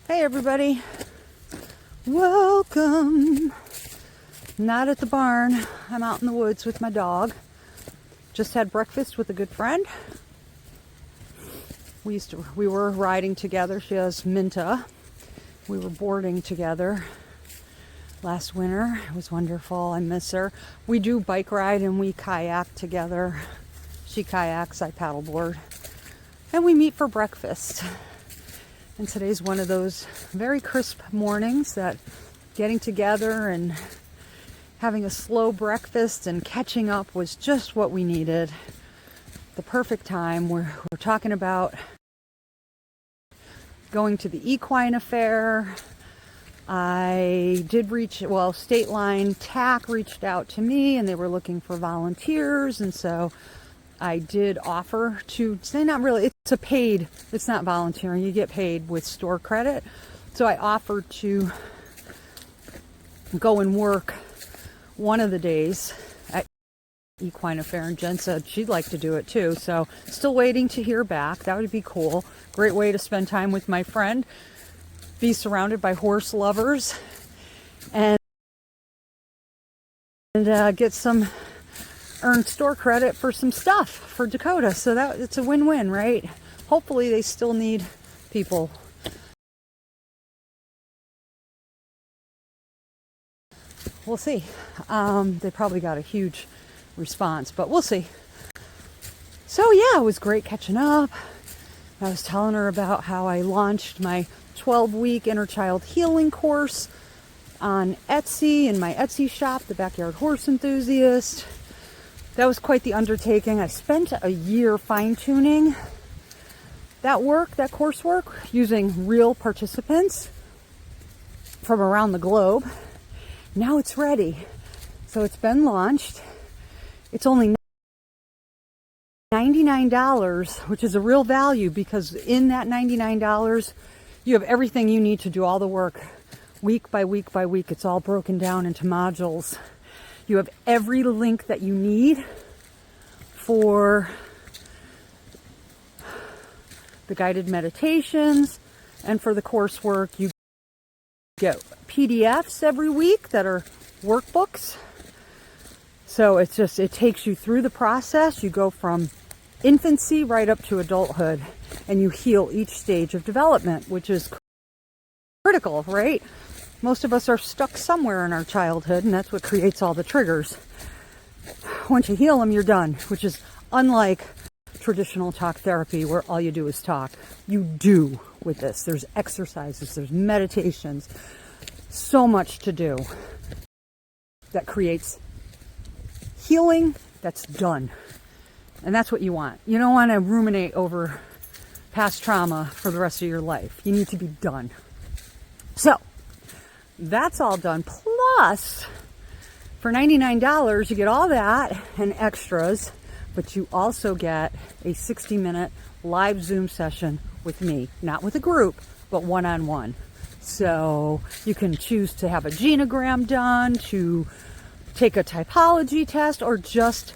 Hey everybody, welcome. Not at the barn. I'm out in the woods with my dog. Just had breakfast with a good friend. We were riding together. She has Minta. We were boarding together last winter. It was wonderful. I miss her. We do bike ride and we kayak together. She kayaks, I paddleboard. And we meet for breakfast. And today's one of those very crisp mornings that getting together and having a slow breakfast and catching up was just what we needed. The perfect time. We're talking about going to the equine affair. I did State Line TAC reached out to me and they were looking for volunteers, and so I did offer to say, not really, it's not volunteering, you get paid with store credit. So I offered to go and work one of the days at Equine Affair, and Jen said she'd like to do it too. So still waiting to hear back. That would be cool. Great way to spend time with my friend, be surrounded by horse lovers, and get some earned store credit for some stuff for Dakota. So it's a win-win, right? Hopefully they still need people. We'll see. They probably got a huge response, but we'll see. So yeah, it was great catching up. I was telling her about how I launched my 12-week inner child healing course on Etsy, in my Etsy shop, The Backyard Horse Enthusiast. That was quite the undertaking. I spent a year fine-tuning that coursework, using real participants from around the globe. Now it's ready. So it's been launched. It's only $99, which is a real value, because in that $99, you have everything you need to do all the work week by week by week. It's all broken down into modules. You have every link that you need for the guided meditations and for the coursework. You get PDFs every week that are workbooks. So it takes you through the process. You go from infancy right up to adulthood, and you heal each stage of development, which is critical, right? Most of us are stuck somewhere in our childhood, and that's what creates all the triggers. Once you heal them, you're done, which is unlike traditional talk therapy where all you do is talk. You do with this. There's exercises, there's meditations, so much to do that creates healing that's done. And that's what you want. You don't want to ruminate over past trauma for the rest of your life. You need to be done. So that's all done. Plus, for $99, you get all that and extras, but you also get a 60-minute live Zoom session with me. Not with a group, but one-on-one. So you can choose to have a genogram done, to take a typology test, or just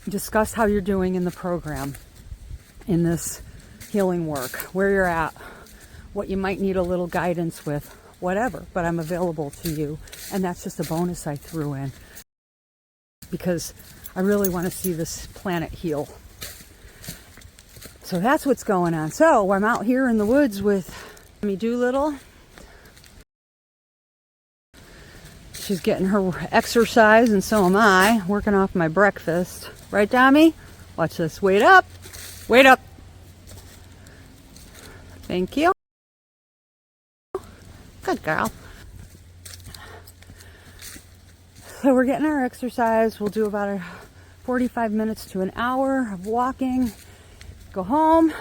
discuss how you're doing in the program, in this healing work, where you're at, what you might need a little guidance with, whatever. But I'm available to you, and that's just a bonus I threw in because I really want to see this planet heal. So that's what's going on. So I'm out here in the woods with Amy Doolittle. She's getting her exercise, and so am I, working off my breakfast. Right, Dami? Watch this. Wait up. Wait up. Thank you. Good girl. So we're getting our exercise. We'll do about 45 minutes to an hour of walking. Go home.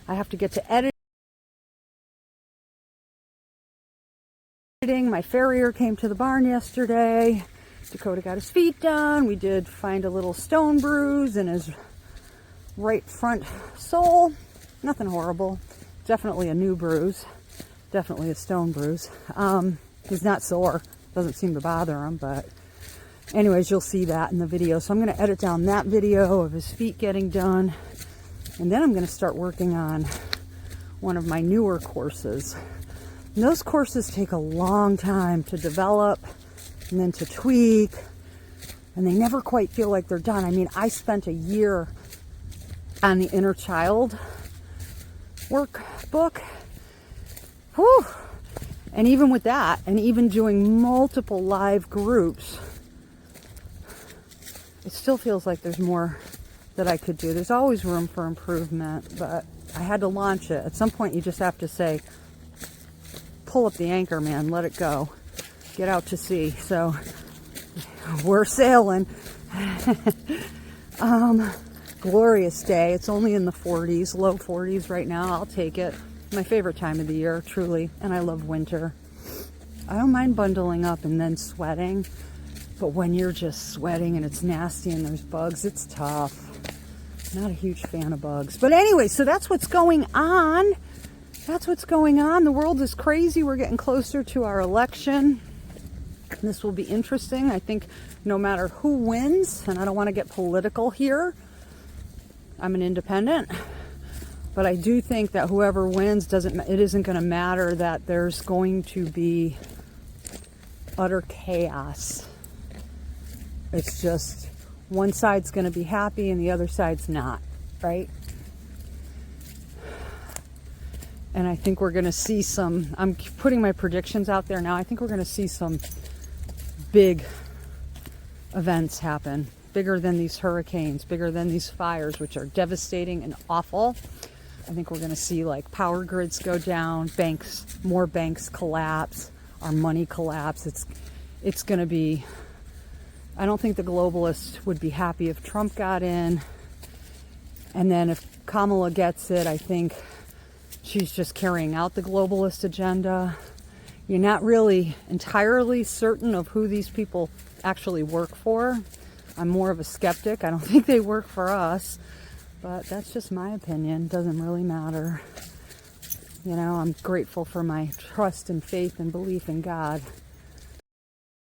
I have to get to editing. My farrier came to the barn yesterday. Dakota got his feet done. We did find a little stone bruise in his right front sole. Nothing horrible. Definitely a new bruise. Definitely a stone bruise. He's not sore. Doesn't seem to bother him, but anyways, you'll see that in the video. So I'm going to edit down that video of his feet getting done. And then I'm going to start working on one of my newer courses. And those courses take a long time to develop and then to tweak, and they never quite feel like they're done. I mean, I spent a year on the inner child workbook. Whew. And even with that, and even doing multiple live groups, it still feels like there's more that I could do. There's always room for improvement, but I had to launch it. At some point, you just have to say, pull up the anchor, man, let it go. Get out to sea. So we're sailing. Glorious day. It's only in the 40s, low 40s right now. I'll take it. My favorite time of the year, truly. And I love winter. I don't mind bundling up and then sweating. But when you're just sweating and it's nasty and there's bugs, it's tough. Not a huge fan of bugs. But anyway, so that's what's going on. That's what's going on. The world is crazy. We're getting closer to our election. This will be interesting. I think no matter who wins, and I don't want to get political here, I'm an independent, but I do think that whoever wins it isn't going to matter, that there's going to be utter chaos. It's just one side's going to be happy and the other side's not, right? And I think we're going to see I'm putting my predictions out there now. I think we're going to see some big events happen, bigger than these hurricanes, bigger than these fires, which are devastating and awful. I think we're going to see like power grids go down, more banks collapse, our money collapse. It's going to be, I don't think the globalists would be happy if Trump got in. And then if Kamala gets it, I think she's just carrying out the globalist agenda. You're not really entirely certain of who these people actually work for. I'm more of a skeptic. I don't think they work for us, but that's just my opinion. Doesn't really matter. You know, I'm grateful for my trust and faith and belief in God.